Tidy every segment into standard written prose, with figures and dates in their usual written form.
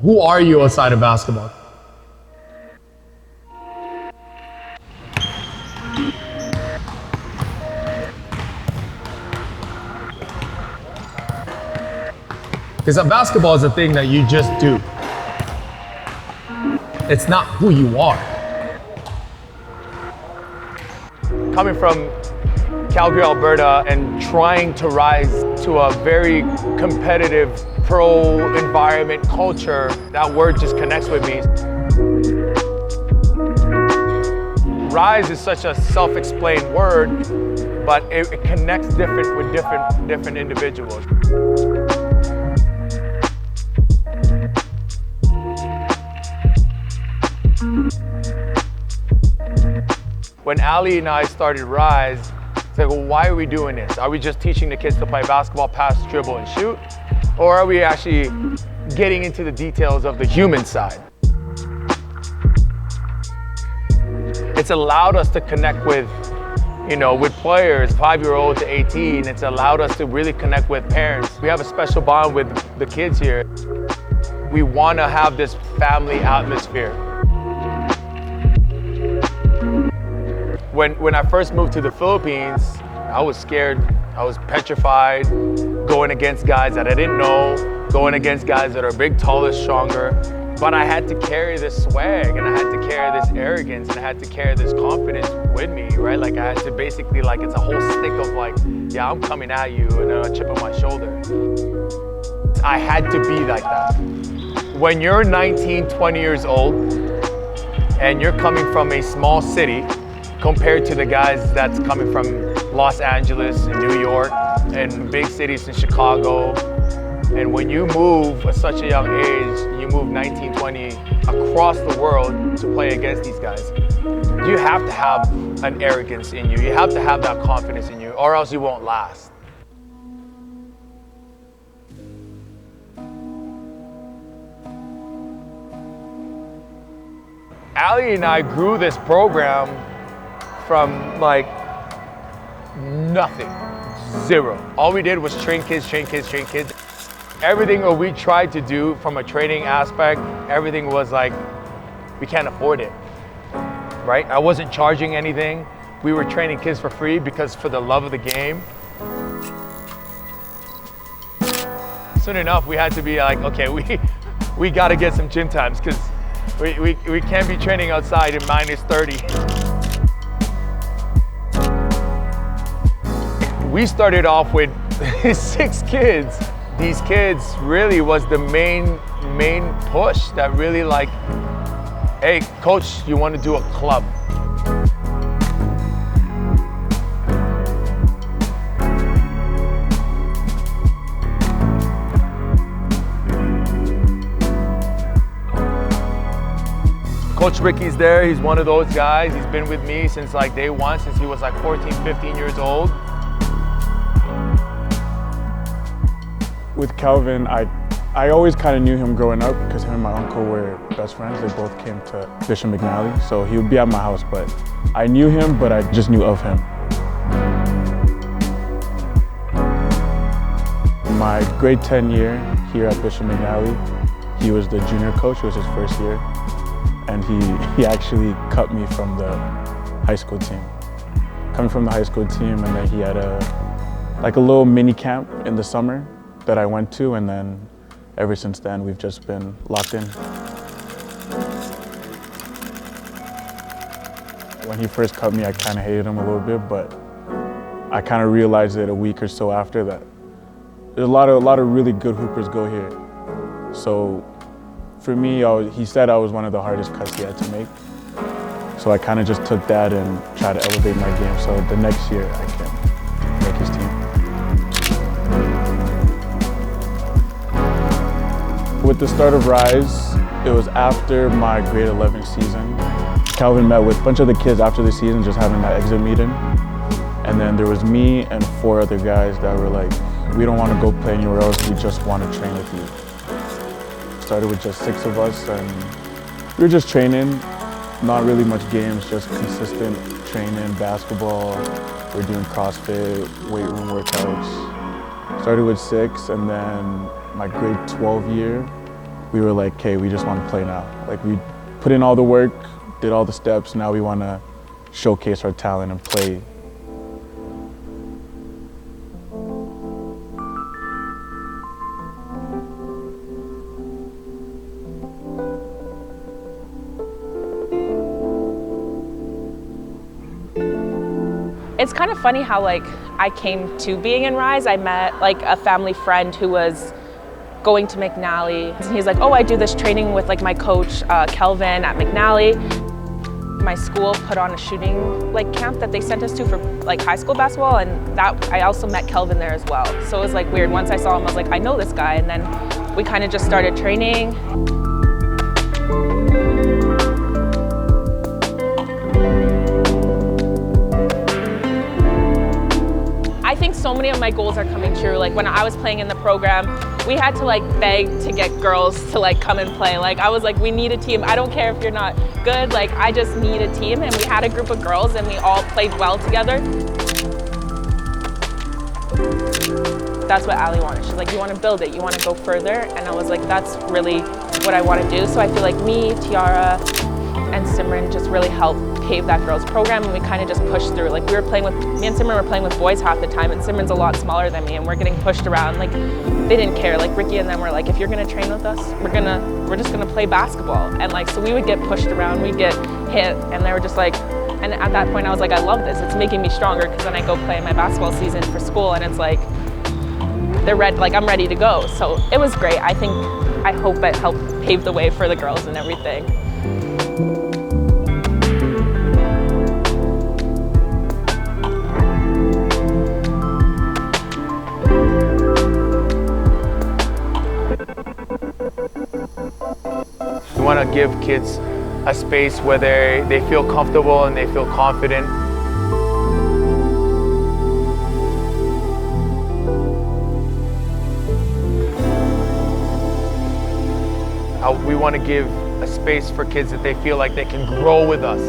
Who are you outside of basketball? Because basketball is a thing that you just do. It's not who you are. Coming from Calgary, Alberta, and trying to rise to a very competitive pro environment culture, that word just connects with me. Rise is such a self-explained word, but it connects different with different individuals. When Ali and I started Rise, it's like, well, why are we doing this? Are we just teaching the kids to play basketball, pass, dribble, and shoot? Or are we actually getting into the details of the human side? It's allowed us to connect with, with players, 5-year-old to 18. It's allowed us to really connect with parents. We have a special bond with the kids here. We want to have this family atmosphere. When I first moved to the Philippines, I was scared. I was petrified, going against guys that I didn't know, going against guys that are big, taller, stronger. But I had to carry this swag, and I had to carry this arrogance, and I had to carry this confidence with me, right? Like I had to basically, it's a whole stick of yeah, I'm coming at you, and then a chip on my shoulder. I had to be like that. When you're 19, 20 years old, and you're coming from a small city, compared to the guys that's coming from Los Angeles and New York and big cities in Chicago. And when you move at such a young age, you move 19, 20 across the world to play against these guys, you have to have an arrogance in you. You have to have that confidence in you, or else you won't last. Ali and I grew this program from nothing, zero. All we did was train kids. Everything that we tried to do from a training aspect, everything was we can't afford it, right? I wasn't charging anything. We were training kids for free because for the love of the game. Soon enough, we had to be okay, we gotta get some gym times because we can't be training outside in -30. We started off with 6 kids. These kids really was the main push that really hey, coach, you want to do a club? Coach Ricky's there. He's one of those guys. He's been with me since day one, since he was 14, 15 years old. With Calvin, I always kind of knew him growing up because him and my uncle were best friends. They both came to Bishop McNally, so he would be at my house, but I knew him, but I just knew of him. My grade 10 year here at Bishop McNally, he was the junior coach. It was his first year, and he actually cut me from the high school team. Coming from the high school team, and then he had a little mini camp in the summer that I went to, and then ever since then we've just been locked in. When he first cut me, I kind of hated him a little bit, but I kind of realized it a week or so after that there's a lot of really good hoopers go here. So for me, he said I was one of the hardest cuts he had to make. So I kind of just took that and tried to elevate my game so the next year I can make his team. With the start of Rise, it was after my grade 11 season. Calvin met with a bunch of the kids after the season, just having that exit meeting. And then there was me and 4 other guys that were we don't want to go play anywhere else, we just want to train with you. Started with just 6 of us, and we were just training, not really much games, just consistent training, basketball. We're doing CrossFit, weight room workouts. Started with 6, and then my grade 12 year, we were like, okay, we just want to play now. Like we put in all the work, did all the steps, now we want to showcase our talent and play. It's kind of funny how like I came to being in Rise. I met like a family friend who was going to McNally. And he's like, oh, I do this training with like my coach, Kelvin at McNally. My school put on a shooting like camp that they sent us to for like high school basketball, and that I also met Kelvin there as well. So it was like weird. Once I saw him, I was like, I know this guy, and then we kind of just started training. I think so many of my goals are coming true. Like when I was playing in the program, we had to like beg to get girls to like come and play. Like I was like, we need a team. I don't care if you're not good, like I just need a team. And we had a group of girls and we all played well together. That's what Ali wanted. She's like, you want to build it, you want to go further. And I was like, that's really what I want to do. So I feel like me, Tiara, and Simran just really helped pave that girls program, and we kind of just pushed through. Like me and Simran were playing with boys half the time, and Simran's a lot smaller than me, and we're getting pushed around. Like they didn't care. Like Ricky and them were like, if you're gonna train with us, we're just gonna play basketball. And like so we would get pushed around, we'd get hit, and they were just like, and at that point I was like, I love this. It's making me stronger, because then I go play my basketball season for school, and it's like they're ready. Like I'm ready to go. So it was great. I hope it helped pave the way for the girls and everything. We want to give kids a space where they feel comfortable and they feel confident. We want to give a space for kids that they feel like they can grow with us.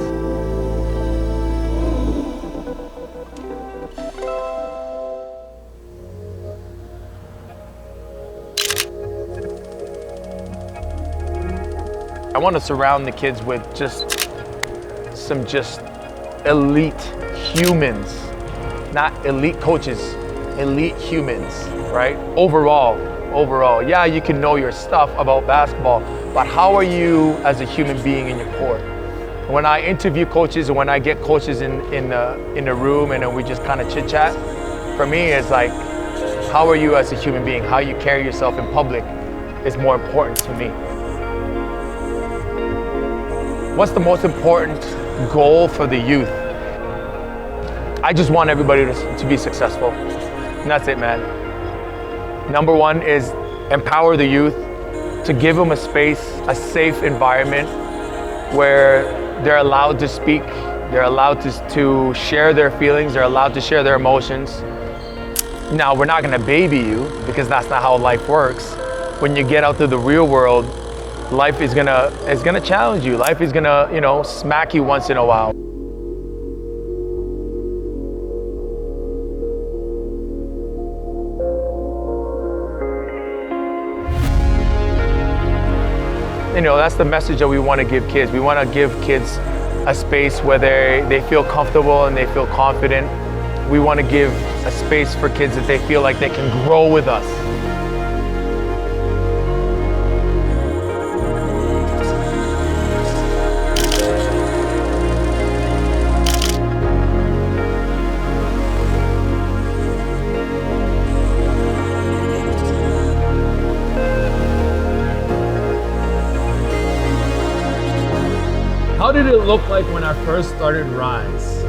I want to surround the kids with some elite humans, not elite coaches, elite humans, right? Overall, yeah, you can know your stuff about basketball, but how are you as a human being in your court? When I interview coaches and when I get coaches in the room and then we just kind of chit chat, for me it's like, how are you as a human being? How you carry yourself in public is more important to me. What's the most important goal for the youth? I just want everybody to be successful. And that's it, man. Number one is empower the youth, to give them a space, a safe environment where they're allowed to speak, they're allowed to share their feelings, they're allowed to share their emotions. Now, we're not gonna baby you, because that's not how life works. When you get out to the real world, life is gonna challenge you. Life is gonna, smack you once in a while. That's the message that we want to give kids. We want to give kids a space where they feel comfortable and they feel confident. We want to give a space for kids that they feel like they can grow with us. How did it look like when I first started Rise?